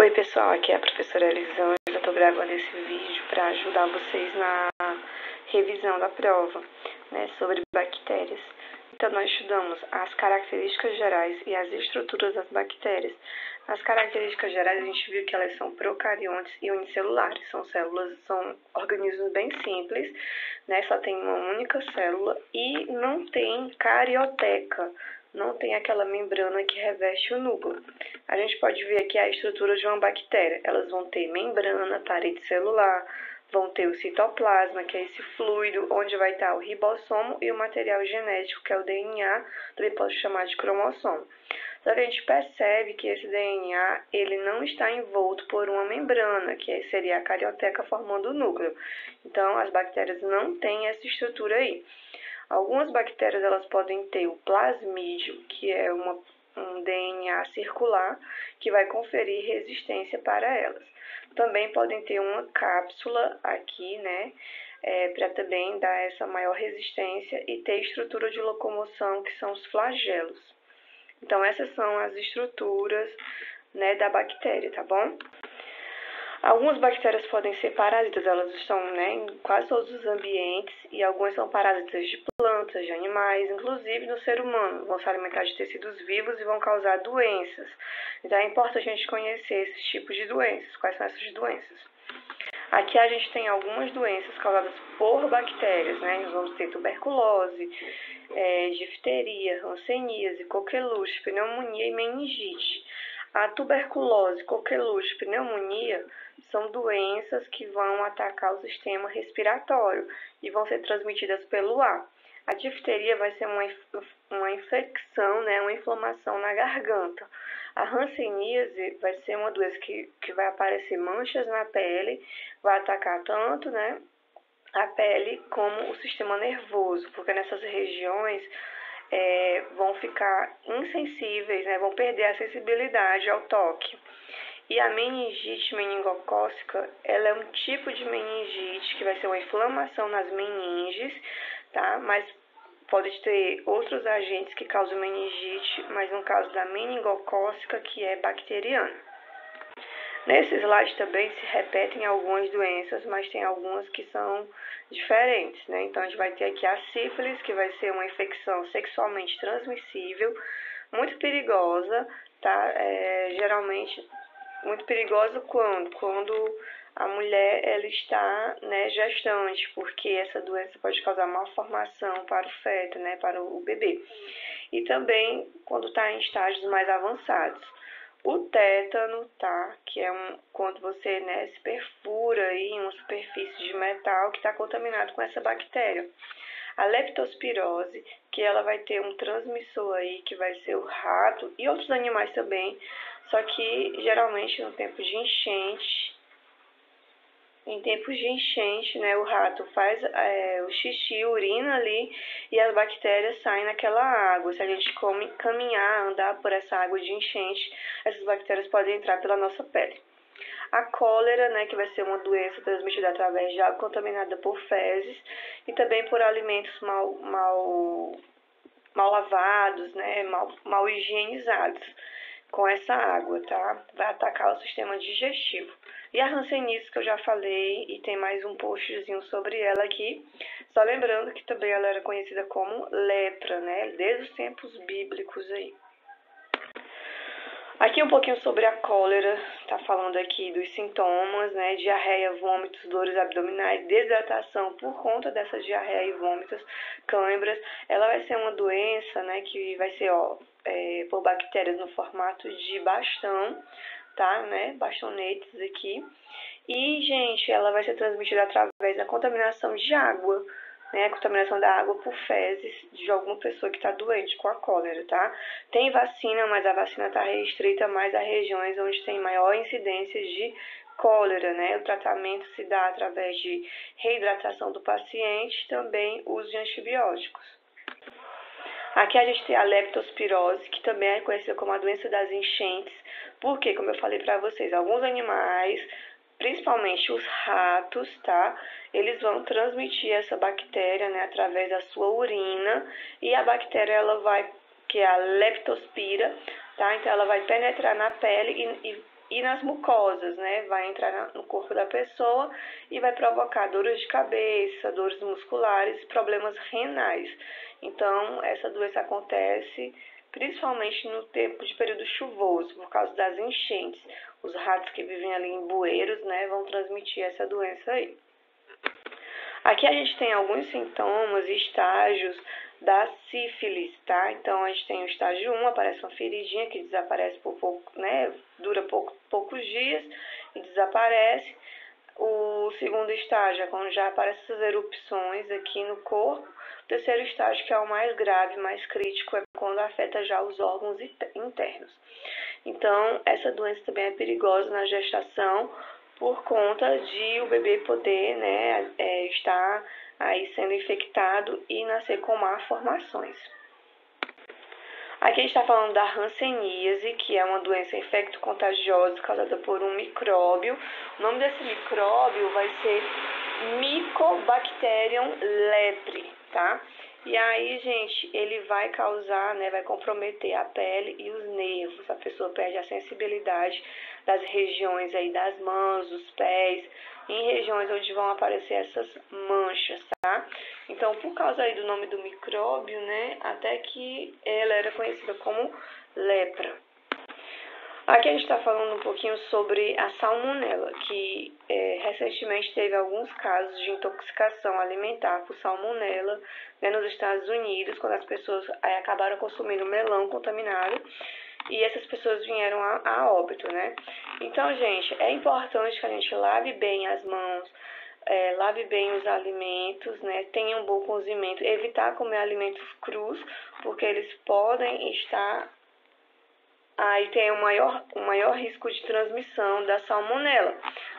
Oi pessoal, aqui é a professora Elisângela. Eu estou gravando esse vídeo para ajudar vocês na revisão da prova, né, sobre bactérias. Então nós estudamos as características gerais e as estruturas das bactérias. As características gerais a gente viu que elas são procariontes e unicelulares, são organismos bem simples, né, só tem uma única célula e não tem carioteca. Não tem aquela membrana que reveste o núcleo. A gente pode ver aqui a estrutura de uma bactéria. Elas vão ter membrana, parede celular, vão ter o citoplasma, que é esse fluido onde vai estar o ribossomo e o material genético, que é o DNA, também posso chamar de cromossomo. Só que a gente percebe que esse DNA ele não está envolto por uma membrana, que seria a carioteca formando o núcleo. Então, as bactérias não têm essa estrutura aí. Algumas bactérias elas podem ter o plasmídio, que é um DNA circular, que vai conferir resistência para elas. Também podem ter uma cápsula aqui, né, para também dar essa maior resistência e ter estrutura de locomoção, que são os flagelos. Então, essas são as estruturas, né, da bactéria, tá bom? Algumas bactérias podem ser parasitas, elas estão, né, em quase todos os ambientes e algumas são parasitas de plantas, de animais, inclusive no ser humano. Vão se alimentar de tecidos vivos e vão causar doenças. Então é importante a gente conhecer esses tipos de doenças. Quais são essas doenças? Aqui a gente tem algumas doenças causadas por bactérias, né? Nós vamos ter tuberculose, difteria, hanseníase, coqueluche, pneumonia e meningite. A tuberculose, coqueluche, pneumonia são doenças que vão atacar o sistema respiratório e vão ser transmitidas pelo ar. A difteria vai ser uma infecção, né, uma inflamação na garganta. A hanseníase vai ser uma doença que vai aparecer manchas na pele, vai atacar tanto, né, a pele como o sistema nervoso, porque nessas regiões vão ficar insensíveis, né, vão perder a sensibilidade ao toque. E a meningite meningocócica, ela é um tipo de meningite que vai ser uma inflamação nas meninges, tá? Mas pode ter outros agentes que causam meningite, mas no caso da meningocócica, que é bacteriana. Nesse slide também se repetem algumas doenças, mas tem algumas que são diferentes, né? Então a gente vai ter aqui a sífilis, que vai ser uma infecção sexualmente transmissível, muito perigosa, tá? Geralmente muito perigosa quando a mulher ela está, né, gestante, porque essa doença pode causar malformação para o feto, né, para o bebê. E também quando está em estágios mais avançados. O tétano, tá, que é quando você, né, se perfura aí em uma superfície de metal que está contaminado com essa bactéria. A leptospirose, que ela vai ter um transmissor aí, que vai ser o rato e outros animais também, só que geralmente no tempo de enchente, né, o rato faz o xixi, urina ali e as bactérias saem naquela água. Se a gente caminhar, andar por essa água de enchente, essas bactérias podem entrar pela nossa pele. A cólera, né, que vai ser uma doença transmitida através de água contaminada por fezes e também por alimentos mal lavados, né, mal higienizados com essa água, tá? Vai atacar o sistema digestivo. E a hanseníase, que eu já falei, e tem mais um postzinho sobre ela aqui, só lembrando que também ela era conhecida como lepra, né, desde os tempos bíblicos aí. Aqui um pouquinho sobre a cólera, tá falando aqui dos sintomas, né, diarreia, vômitos, dores abdominais, desidratação por conta dessa diarreia e vômitos, câimbras. Ela vai ser uma doença, né, que vai ser, por bactérias no formato de bastão, tá, né, bastonetes aqui. E, gente, ela vai ser transmitida através da contaminação de água, né, a contaminação da água por fezes de alguma pessoa que está doente com a cólera, tá? Tem vacina, mas a vacina está restrita mais a regiões onde tem maior incidência de cólera, né? O tratamento se dá através de reidratação do paciente, também uso de antibióticos. Aqui a gente tem a leptospirose, que também é conhecida como a doença das enchentes, porque, como eu falei para vocês, alguns animais, principalmente os ratos, tá? Eles vão transmitir essa bactéria, né, através da sua urina, e a bactéria, ela vai, que é a leptospira, tá? Então, ela vai penetrar na pele e ir nas mucosas, né? Vai entrar no corpo da pessoa e vai provocar dores de cabeça, dores musculares, problemas renais. Então, essa doença acontece principalmente no tempo de período chuvoso, por causa das enchentes. Os ratos que vivem ali em bueiros, né, vão transmitir essa doença aí. Aqui a gente tem alguns sintomas e estágios da sífilis, tá? Então, a gente tem o estágio 1, aparece uma feridinha que desaparece por pouco, né? Dura poucos dias e desaparece. O segundo estágio é quando já aparecem essas erupções aqui no corpo. O terceiro estágio, que é o mais grave, mais crítico, é quando afeta já os órgãos internos. Então, essa doença também é perigosa na gestação, por conta de o bebê poder, né, estar aí sendo infectado e nascer com malformações. Aqui a gente está falando da hanseníase, que é uma doença infecto-contagiosa causada por um micróbio. O nome desse micróbio vai ser Mycobacterium leprae, tá? E aí, gente, ele vai causar, né, vai comprometer a pele e os nervos. A pessoa perde a sensibilidade das regiões aí das mãos, dos pés, em regiões onde vão aparecer essas manchas, tá? Então, por causa aí do nome do micróbio, né, até que ela era conhecida como lepra. Aqui a gente está falando um pouquinho sobre a salmonela, que recentemente teve alguns casos de intoxicação alimentar por salmonela, né, nos Estados Unidos, quando as pessoas acabaram consumindo melão contaminado e essas pessoas vieram a óbito, né? Então, gente, é importante que a gente lave bem as mãos, lave bem os alimentos, né? Tenha um bom cozimento, evitar comer alimentos crus, porque eles podem estar aí tem um maior risco de transmissão da salmonela.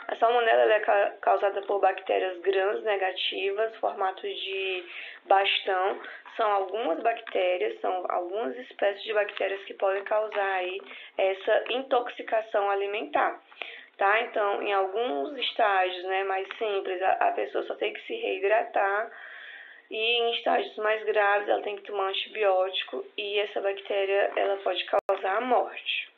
A salmonela ela é causada por bactérias gram-negativas, formato de bastão. São algumas bactérias, são algumas espécies de bactérias que podem causar aí essa intoxicação alimentar. Tá? Então, em alguns estágios, né, mais simples, a pessoa só tem que se reidratar. E em estágios mais graves, ela tem que tomar um antibiótico e essa bactéria ela pode causar a morte.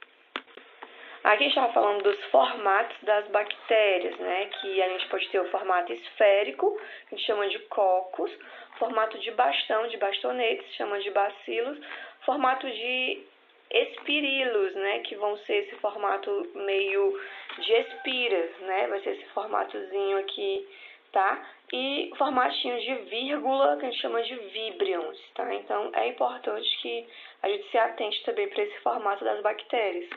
Aqui a gente estava falando dos formatos das bactérias, né? Que a gente pode ter o formato esférico, que a gente chama de cocos, formato de bastão, de bastonetes, chama de bacilos, formato de espirilos, né? Que vão ser esse formato meio de espiras, né? Vai ser esse formatozinho aqui, tá? E formatinhos de vírgula, que a gente chama de víbrions, tá? Então, é importante que a gente se atente também para esse formato das bactérias.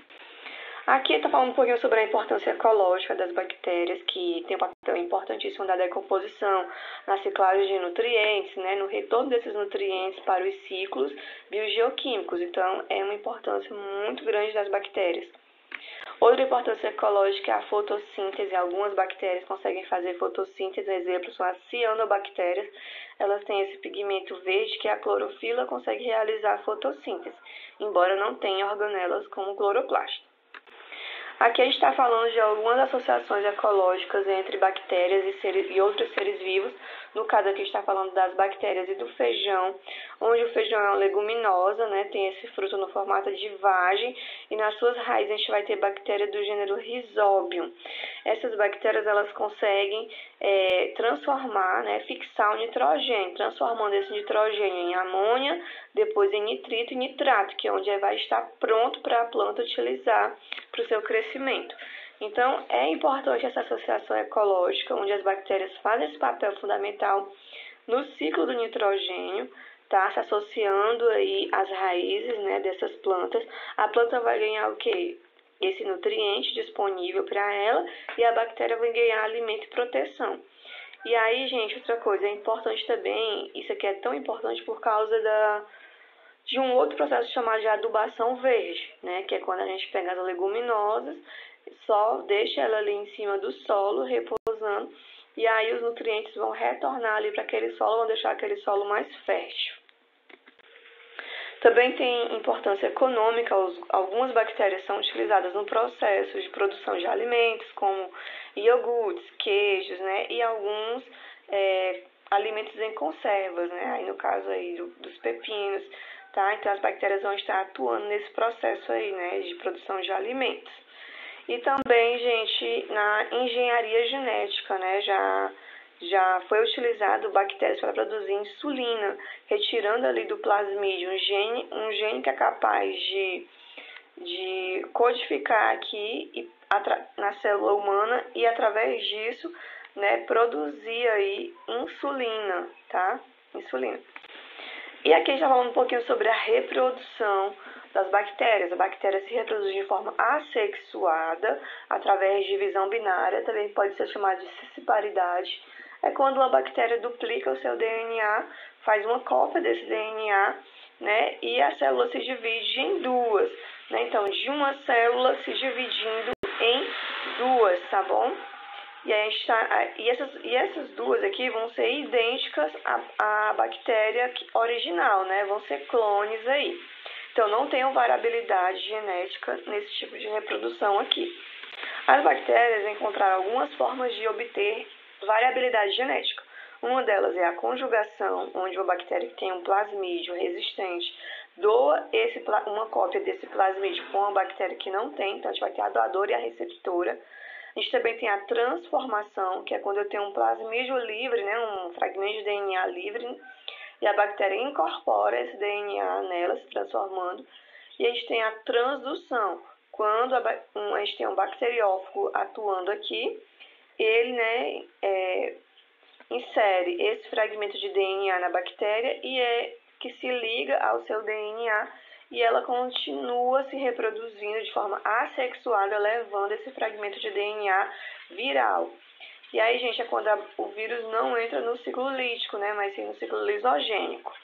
Aqui está falando um pouquinho sobre a importância ecológica das bactérias, que tem um papel importantíssimo na decomposição, na ciclagem de nutrientes, né, no retorno desses nutrientes para os ciclos biogeoquímicos. Então, é uma importância muito grande das bactérias. Outra importância ecológica é a fotossíntese. Algumas bactérias conseguem fazer fotossíntese, exemplo, são as cianobactérias. Elas têm esse pigmento verde que a clorofila consegue realizar a fotossíntese, embora não tenha organelas como o cloroplasto. Aqui a gente está falando de algumas associações ecológicas entre bactérias e outros seres vivos. No caso aqui está falando das bactérias e do feijão, onde o feijão é uma leguminosa, né? Tem esse fruto no formato de vagem e nas suas raízes a gente vai ter bactéria do gênero Rhizobium. Essas bactérias elas conseguem transformar, né? Fixar o nitrogênio, transformando esse nitrogênio em amônia, depois em nitrito e nitrato, que é onde vai estar pronto para a planta utilizar para o seu crescimento. Então, é importante essa associação ecológica, onde as bactérias fazem esse papel fundamental no ciclo do nitrogênio, tá? Se associando aí às raízes, né, dessas plantas. A planta vai ganhar o quê? Esse nutriente disponível para ela e a bactéria vai ganhar alimento e proteção. E aí, gente, outra coisa, é importante também, isso aqui é tão importante por causa de um outro processo chamado de adubação verde, né? Que é quando a gente pega as leguminosas, só deixa ela ali em cima do solo, repousando, e aí os nutrientes vão retornar ali para aquele solo, vão deixar aquele solo mais fértil. Também tem importância econômica, algumas bactérias são utilizadas no processo de produção de alimentos, como iogurtes, queijos, né? E alguns alimentos em conservas, né? Aí no caso aí dos pepinos, tá? Então as bactérias vão estar atuando nesse processo aí, né, de produção de alimentos. E também, gente, na engenharia genética, né, já foi utilizado bactérias para produzir insulina, retirando ali do plasmídio um gene que é capaz de codificar aqui na célula humana e através disso, né, produzir aí insulina, tá? Insulina. E aqui a gente está falando um pouquinho sobre a reprodução das bactérias. A bactéria se reproduz de forma assexuada, através de divisão binária, também pode ser chamada de cisparidade. É quando uma bactéria duplica o seu DNA, faz uma cópia desse DNA, né, e a célula se divide em duas. Né? Então, de uma célula se dividindo em duas, tá bom? E, essas duas aqui vão ser idênticas à bactéria original, né? Vão ser clones aí. Então, não tem variabilidade genética nesse tipo de reprodução aqui. As bactérias encontraram algumas formas de obter variabilidade genética. Uma delas é a conjugação, onde uma bactéria que tem um plasmídio resistente doa uma cópia desse plasmídio com uma bactéria que não tem. Então, a gente vai ter a doadora e a receptora. A gente também tem a transformação, que é quando eu tenho um plasmídio livre, né, um fragmento de DNA livre, e a bactéria incorpora esse DNA nela, se transformando. E a gente tem a transdução, quando a gente tem um bacteriófago atuando aqui, ele, né, insere esse fragmento de DNA na bactéria e que se liga ao seu DNA e ela continua se reproduzindo de forma assexuada, levando esse fragmento de DNA viral. E aí, gente, é quando o vírus não entra no ciclo lítico, né, mas sim no ciclo lisogênico.